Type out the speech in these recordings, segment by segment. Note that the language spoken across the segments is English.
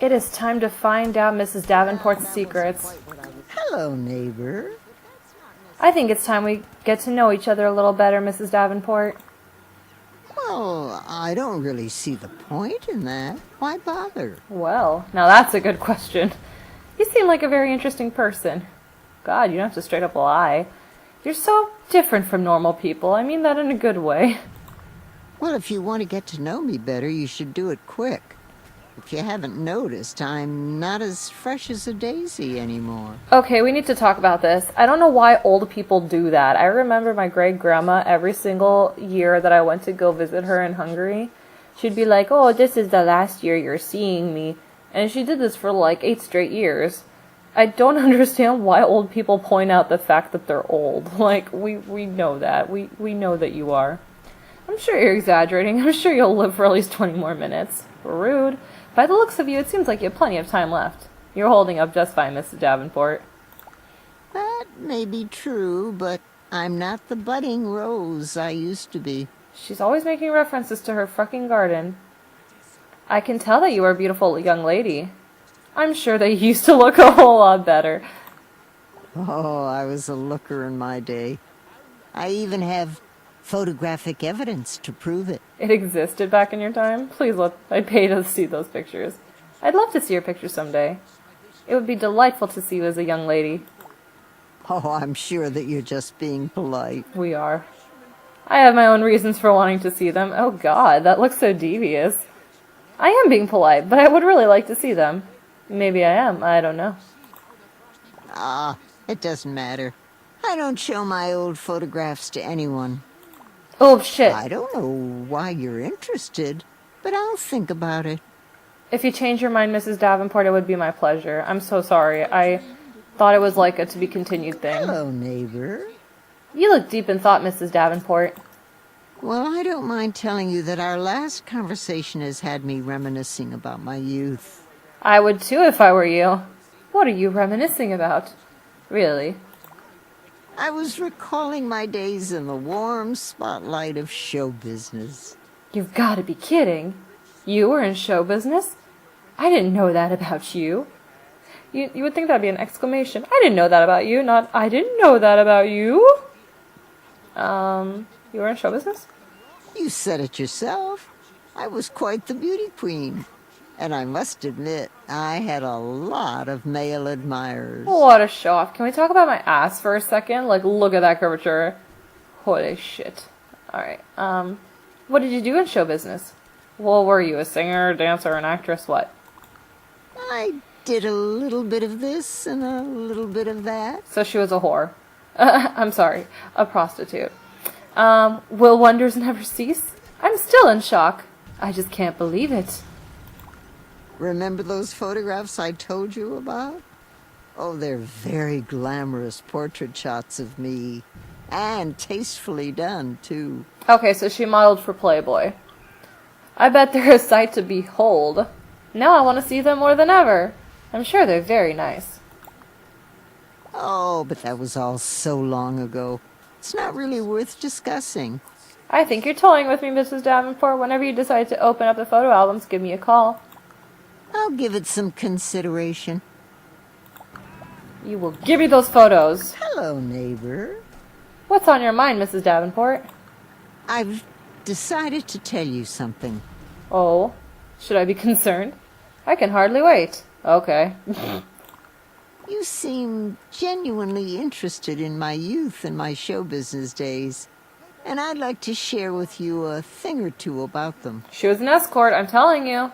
It is time to find out Mrs. Davenport's secrets. Hello, neighbor. I think it's time we get to know each other a little better, Mrs. Davenport. Well, I don't really see the point in that. Why bother? Well, now that's a good question. You seem like a very interesting person. God, you don't have to straight up lie. You're so different from normal people. I mean that in a good way. Well, if you want to get to know me better, you should do it quick. If you haven't noticed, I'm not as fresh as a daisy anymore. Okay, we need to talk about this. I don't know why old people do that. I remember my great-grandma every single year that I went to go visit her in Hungary. She'd be like, oh, this is the last year you're seeing me. And she did this for like 8 straight years. I don't understand why old people point out the fact that they're old. Like, we know that. We know that you are. I'm sure you're exaggerating. I'm sure you'll live for at least 20 more minutes. Rude. By the looks of you, it seems like you have plenty of time left. You're holding up just fine, Mrs. Davenport. That may be true, but I'm not the budding rose I used to be. She's always making references to her fucking garden. I can tell that you are a beautiful young lady. I'm sure that you used to look a whole lot better. Oh, I was a looker in my day. I even have photographic evidence to prove it. It existed back in your time? Please I'd pay to see those pictures. I'd love to see your pictures someday. It would be delightful to see you as a young lady. Oh, I'm sure that you're just being polite. We are. I have my own reasons for wanting to see them. Oh God, that looks so devious. I am being polite, but I would really like to see them. Maybe I am, I don't know. It doesn't matter. I don't show my old photographs to anyone. Oh, shit. I don't know why you're interested, but I'll think about it. If you change your mind, Mrs. Davenport, it would be my pleasure. I'm so sorry. I thought it was like a to-be-continued thing. Hello, neighbor. You look deep in thought, Mrs. Davenport. Well, I don't mind telling you that our last conversation has had me reminiscing about my youth. I would too if I were you. What are you reminiscing about? Really? I was recalling my days in the warm spotlight of show business. You've got to be kidding. You were in show business? I didn't know that about you. You would think that'd be an exclamation. I didn't know that about you, not I didn't know that about you. You were in show business? You said it yourself. I was quite the beauty queen. And I must admit, I had a lot of male admirers. What a show-off. Can we talk about my ass for a second? Like, look at that curvature. Holy shit. Alright, what did you do in show business? Well, were you a singer, dancer, an actress, what? I did a little bit of this and a little bit of that. So she was a whore. I'm sorry, a prostitute. Will wonders never cease? I'm still in shock. I just can't believe it. Remember those photographs I told you about? Oh, they're very glamorous portrait shots of me. And tastefully done, too. Okay, so she modeled for Playboy. I bet they're a sight to behold. Now I want to see them more than ever. I'm sure they're very nice. Oh, but that was all so long ago. It's not really worth discussing. I think you're toying with me, Mrs. Davenport. Whenever you decide to open up the photo albums, give me a call. I'll give it some consideration. You will give me those photos. Hello, neighbor. What's on your mind, Mrs. Davenport? I've decided to tell you something. Oh, should I be concerned? I can hardly wait. Okay. You seem genuinely interested in my youth and my show business days, and I'd like to share with you a thing or two about them. She was an escort, I'm telling you.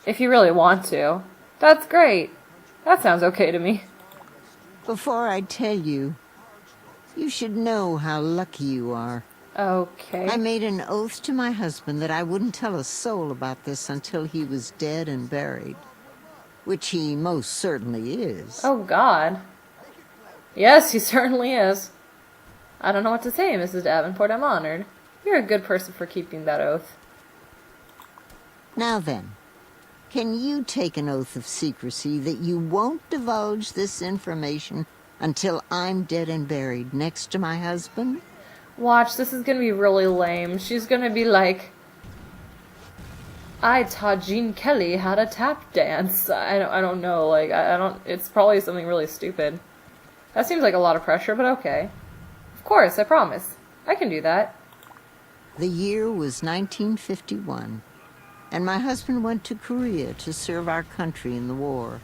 If you really want to. That's great. That sounds okay to me. Before I tell you, you should know how lucky you are. Okay. I made an oath to my husband that I wouldn't tell a soul about this until he was dead and buried. Which he most certainly is. Oh, God. Yes, he certainly is. I don't know what to say, Mrs. Davenport. I'm honored. You're a good person for keeping that oath. Now then, can you take an oath of secrecy that you won't divulge this information until I'm dead and buried next to my I taught Gene Kelly how to tap dance. I don't know, like, I don't, it's probably something really stupid. That seems like a lot of pressure, but okay. Of course, I promise. I can do that. The year was 1951, and my husband went to Korea to serve our country in the war.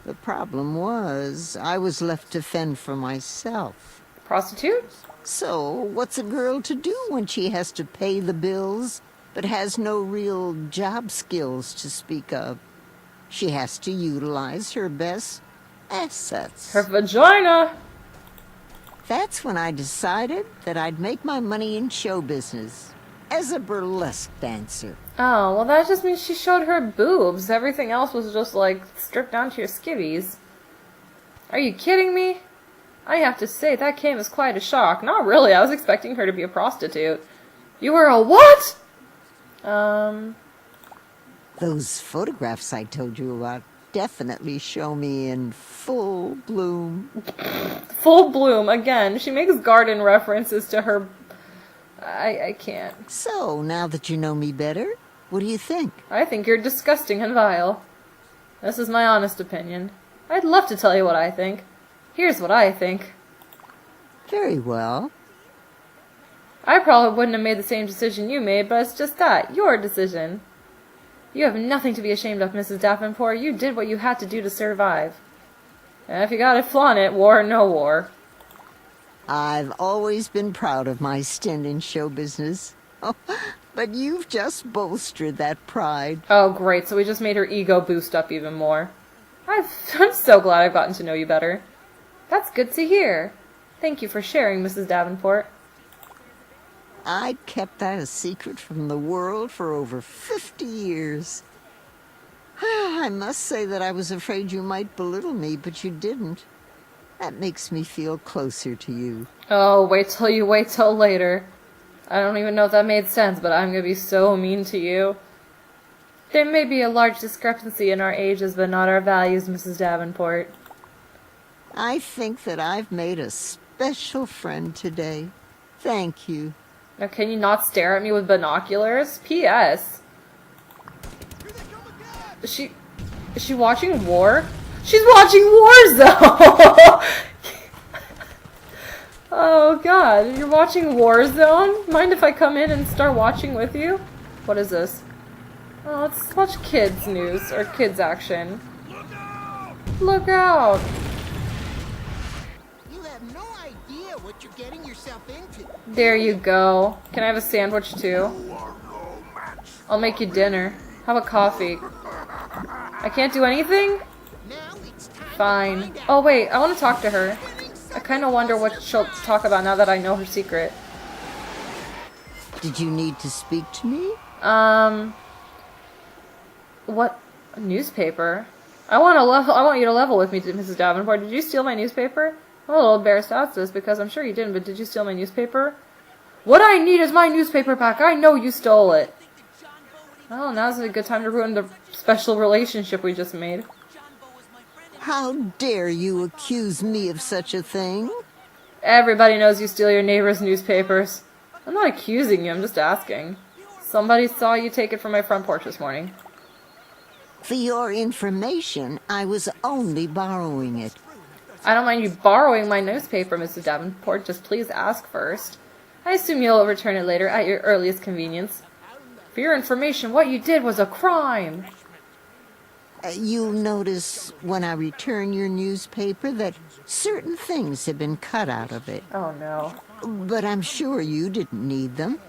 The problem was, I was left to fend for myself. Prostitute? So, what's a girl to do when she has to pay the bills, but has no real job skills to speak of? She has to utilize her best assets. Her vagina! That's when I decided that I'd make my money in show business, as a burlesque dancer. Oh, well that just means she showed her boobs. Everything else was just, like, stripped down to your skivvies. Are you kidding me? I have to say, that came as quite a shock. Not really, I was expecting her to be a prostitute. You were a what? Those photographs I told you about definitely show me in full bloom. Full bloom, again. She makes garden references to her... I can't. So, now that you know me better, what do you think? I think you're disgusting and vile. This is my honest opinion. I'd love to tell you what I think. Here's what I think. Very well. I probably wouldn't have made the same decision you made, but it's just that. Your decision. You have nothing to be ashamed of, Mrs. Davenport. You did what you had to do to survive. And if you gotta flaunt it, war or no war. I've always been proud of my stint in show business. Oh, but you've just bolstered that pride. Oh, great. So we just made her ego boost up even more. I'm so glad I've gotten to know you better. That's good to hear. Thank you for sharing, Mrs. Davenport. I kept that a secret from the world for over 50 years. I must say that I was afraid you might belittle me, but you didn't. That makes me feel closer to you. Oh, wait till later. I don't even know if that made sense, but I'm gonna be so mean to you. There may be a large discrepancy in our ages, but not our values, Mrs. Davenport. I think that I've made a special friend today. Thank you. Now, can you not stare at me with binoculars? P.S. Is she watching War? She's watching Warzone! Oh god, you're watching Warzone? Mind if I come in and start watching with you? What is this? Oh, let's watch kids news, or kids action. Look out! You have no idea what you're getting yourself into. There you go. Can I have a sandwich too? I'll make you dinner. How about coffee? I can't do anything? Now it's time Fine. to find out. Oh wait, I want to talk to her. I kind of wonder what she'll talk about now that I know her secret. Did you need to speak to me? What newspaper? I want you to level with me, Mrs. Davenport. Did you steal my newspaper? I'm a little embarrassed to ask this because I'm sure you didn't, but did you steal my newspaper? What I need is my newspaper back. I know you stole it. Well, now's a good time to ruin the special relationship we just made. How dare you accuse me of such a thing? Everybody knows you steal your neighbor's newspapers. I'm not accusing you, I'm just asking. Somebody saw you take it from my front porch this morning. For your information, I was only borrowing it. I don't mind you borrowing my newspaper, Mrs. Davenport. Just please ask first. I assume you'll return it later at your earliest convenience. For your information, what you did was a crime. You'll notice when I return your newspaper that certain things have been cut out of it. Oh no. But I'm sure you didn't need them.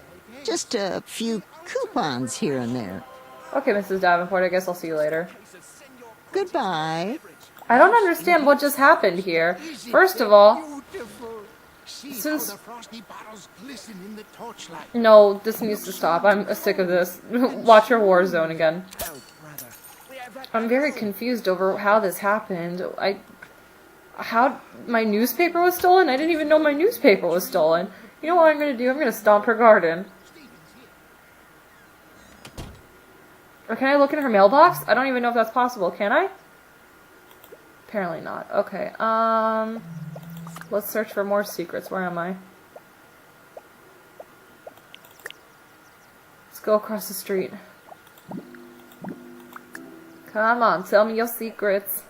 Just a few coupons here and there. Okay, Mrs. Davenport, I guess I'll see you later. Goodbye. I don't understand what just happened here. First of all, Beautiful. See Since- how the frosty bottles glisten in the torchlight. no, this needs to stop. I'm sick of this. Watch your Warzone again. Oh, brother. I'm very confused over how this happened. How my newspaper was stolen? I didn't even know my newspaper was stolen. You know what I'm gonna do? I'm gonna stomp her garden. Or can I look in her mailbox? I don't even know if that's possible. Can I? Apparently not. Okay. Let's search for more secrets. Where am I? Let's go across the street. Come on, tell me your secrets.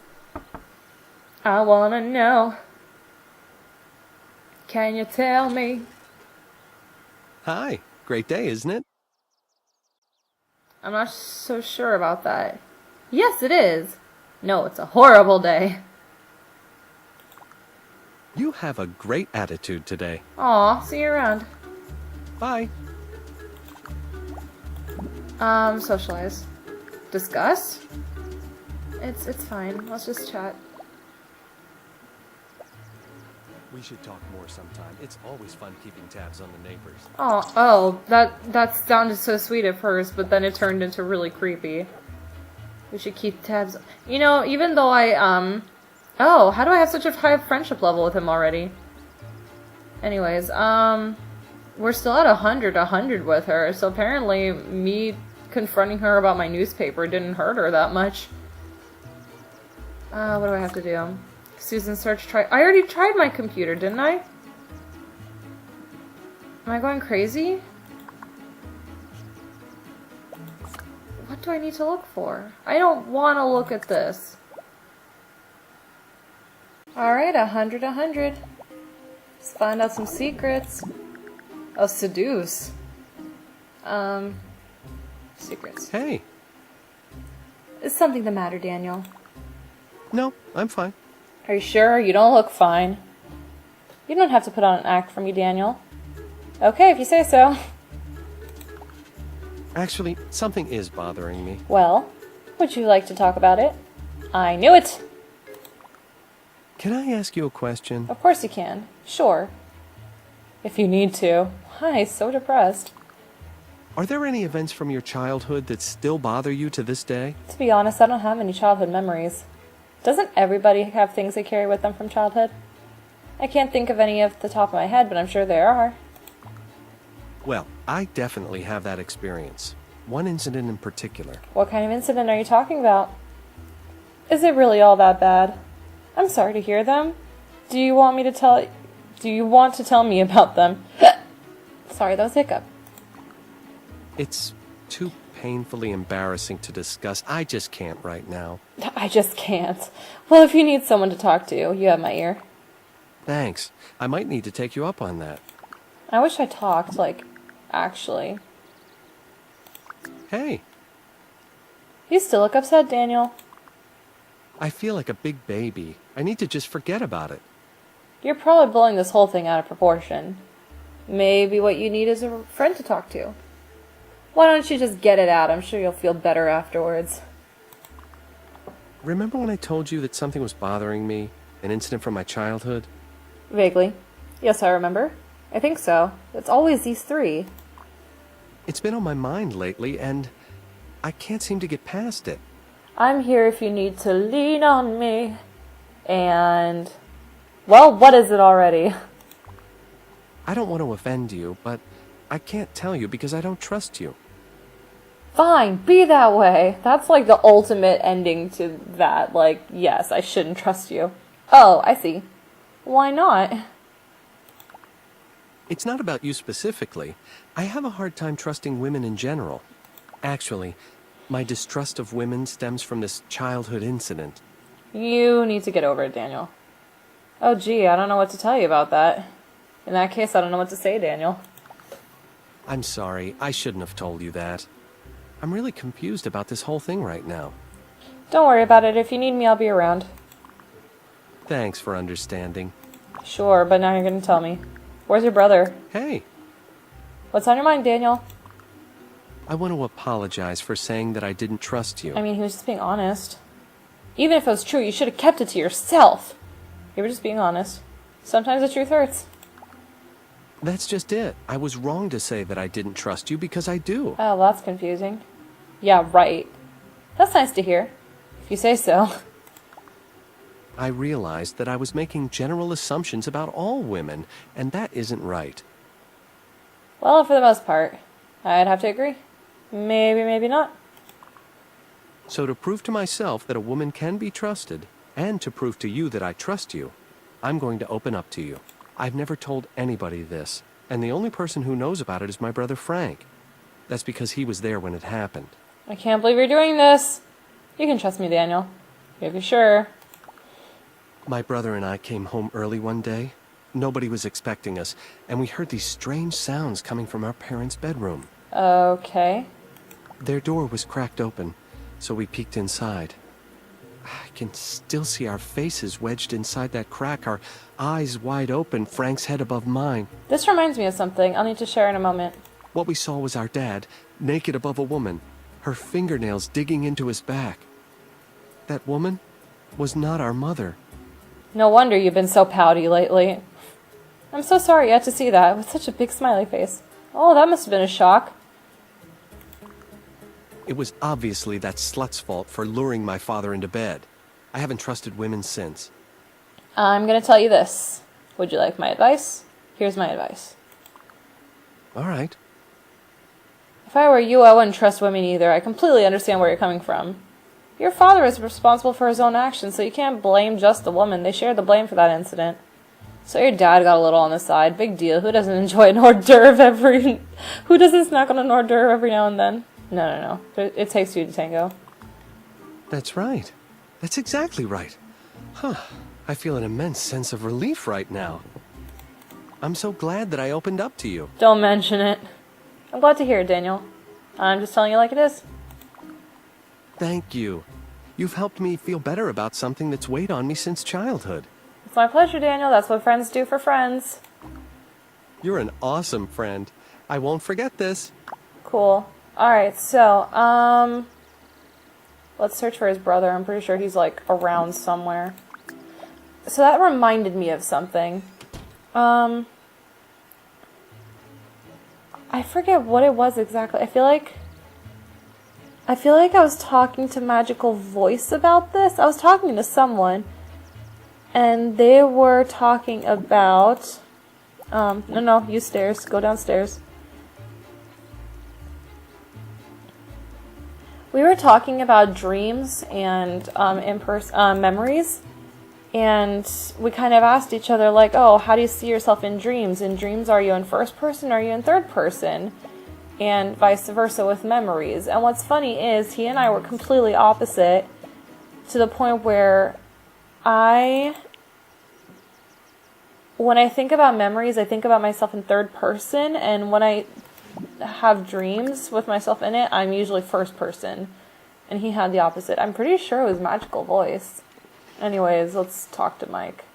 I wanna know. Can you tell me? Hi. Great day, isn't it? I'm not so sure about that. Yes, it is. No, it's a horrible day. You have a great attitude today. Aw, see you around. Bye. Socialize. Discuss? It's fine. Let's just chat. We should talk more sometime. It's always fun keeping tabs on the neighbors. Oh, that sounded so sweet at first, but then it turned into really creepy. We should keep tabs. You know, even though oh, how do I have such a high friendship level with him already? Anyways, we're still at 100 with her, so apparently me confronting her about my newspaper didn't hurt her that much. What do I have to do? Susan search try. I already tried my computer, didn't I? Am I going crazy? What do I need to look for? I don't want to look at this. Alright, 100. Let's find out some secrets. Oh, seduce. Secrets. Hey. Is something the matter, Daniel? No, I'm fine. Are you sure? You don't look fine. You don't have to put on an act for me, Daniel. Okay, if you say so. Actually, something is bothering me. Well, would you like to talk about it? I knew it! Can I ask you a question? Of course you can. Sure. If you need to. Why, so depressed. Are there any events from your childhood that still bother you to this day? To be honest, I don't have any childhood memories. Doesn't everybody have things they carry with them from childhood? I can't think of any off the top of my head, but I'm sure there are. Well, I definitely have that experience. One incident in particular. What kind of incident are you talking about? Is it really all that bad? I'm sorry to hear them. Do you want to tell me about them? Sorry, that was hiccup. It's too painfully embarrassing to discuss. I just can't right now. I just can't. Well, if you need someone to talk to, you have my ear. Thanks. I might need to take you up on that. I wish I talked, actually. Hey, You still look upset, Daniel. I feel like a big baby. I need to just forget about it. You're probably blowing this whole thing out of proportion. Maybe what you need is a friend to talk to. Why don't you just get it out? I'm sure you'll feel better afterwards. Remember when I told you that something was bothering me? An incident from my childhood? Vaguely. Yes, I remember. I think so. It's always these three. It's been on my mind lately, and I can't seem to get past it. I'm here if you need to lean on me. And... well, what is it already? I don't want to offend you, but I can't tell you because I don't trust you. Fine, be that way. That's like the ultimate ending to that. Yes, I shouldn't trust you. Oh, I see. Why not? It's not about you specifically. I have a hard time trusting women in general. Actually, my distrust of women stems from this childhood incident. You need to get over it, Daniel. Oh gee, I don't know what to tell you about that. In that case, I don't know what to say, Daniel. I'm sorry, I shouldn't have told you that. I'm really confused about this whole thing right now. Don't worry about it. If you need me, I'll be around. Thanks for understanding. Sure, but now you're gonna tell me. Where's your brother? Hey, What's on your mind, Daniel? I want to apologize for saying that I didn't trust you. I mean, he was just being honest. Even if it was true, you should have kept it to yourself. You were just being honest. Sometimes the truth hurts. That's just it. I was wrong to say that I didn't trust you because I do. Oh, well, that's confusing. Yeah, right. That's nice to hear. If you say so. I realized that I was making general assumptions about all women, and that isn't right. Well, for the most part, I'd have to agree. Maybe, maybe not. So to prove to myself that a woman can be trusted, and to prove to you that I trust you, I'm going to open up to you. I've never told anybody this, and the only person who knows about it is my brother Frank. That's because he was there when it happened. I can't believe you're doing this. You can trust me, Daniel. If you're sure. My brother and I came home early one day. Nobody was expecting us, and we heard these strange sounds coming from our parents' bedroom. Okay. Their door was cracked open, so we peeked inside. I can still see our faces wedged inside that crack, our eyes wide open, Frank's head above mine. This reminds me of something I'll need to share in a moment. What we saw was our dad, naked above a woman, her fingernails digging into his back. That woman was not our mother. No wonder you've been so pouty lately. I'm so sorry you had to see that with such a big smiley face. Oh, that must have been a shock. It was obviously that slut's fault for luring my father into bed. I haven't trusted women since. I'm gonna tell you this. Would you like my advice? Here's my advice. All right. If I were you, I wouldn't trust women either. I completely understand where you're coming from. Your father is responsible for his own actions, so you can't blame just the woman. They shared the blame for that incident. So your dad got a little on the side. Big deal. Who doesn't enjoy an hors d'oeuvre Who doesn't snack on an hors d'oeuvre every now and then? No. It takes two to tango. That's right. That's exactly right. Huh. I feel an immense sense of relief right now. I'm so glad that I opened up to you. Don't mention it. I'm glad to hear it, Daniel. I'm just telling you like it is. Thank you. You've helped me feel better about something that's weighed on me since childhood. It's my pleasure, Daniel. That's what friends do for friends. You're an awesome friend. I won't forget this. Cool. Alright, so, let's search for his brother. I'm pretty sure he's, like, around somewhere. So that reminded me of something. I forget what it was exactly. I feel like I was talking to Magical Voice about this. I was talking to someone, and they were talking about... no, use stairs. Go downstairs. We were talking about dreams and memories, and we kind of asked each other, like, oh, how do you see yourself in dreams? In dreams, are you in first person or are you in third person? And vice versa with memories. And what's funny is he and I were completely opposite, to the point where when I think about memories, I think about myself in third person, and when I have dreams with myself in it, I'm usually first person. And he had the opposite. I'm pretty sure it was Magical Voice. Anyways, let's talk to Mike.